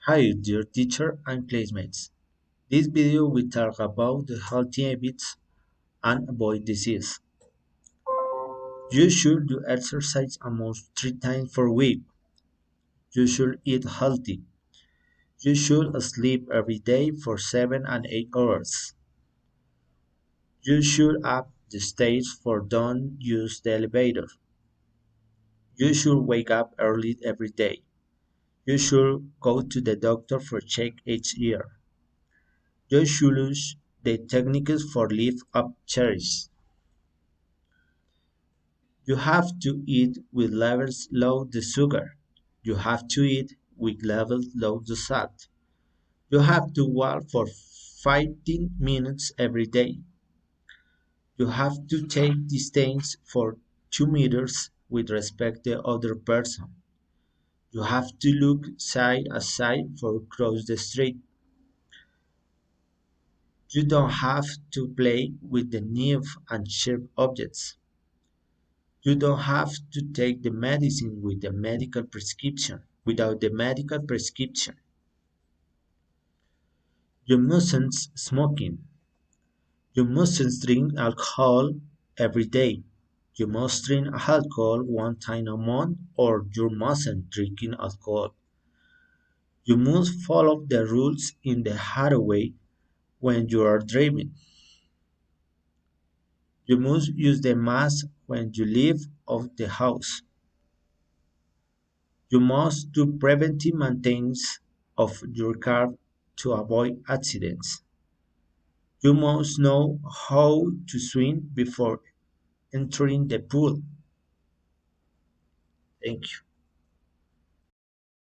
Hi, dear teacher and classmates. This video will talk about the healthy habits and avoid disease. You should do exercise almost 3 times per week. You should eat healthy. You should sleep every day for 7 and 8 hours. You should up the stairs for don't use the elevator. You should wake up early every day. You should go to the doctor for check each year. You should use the techniques for lift up chairs. You have to eat with levels low the sugar. You have to eat with levels low the salt. You have to walk for 15 minutes every day. You have to take distance for 2 meters with respect to the other person. You have to look side to side for cross the street. You don't have to play with the knife and sharp objects. You don't have to take the medicine with the medical prescription without the medical prescription. You mustn't smoking. You mustn't drink alcohol every day. You must drink alcohol 1 time a month or you mustn't drinking alcohol. You must follow the rules in the highway when you are driving. You must use the mask when you leave of the house. You must do preventive maintenance of your car to avoid accidents. You must know how to swim before entering the pool. Thank you.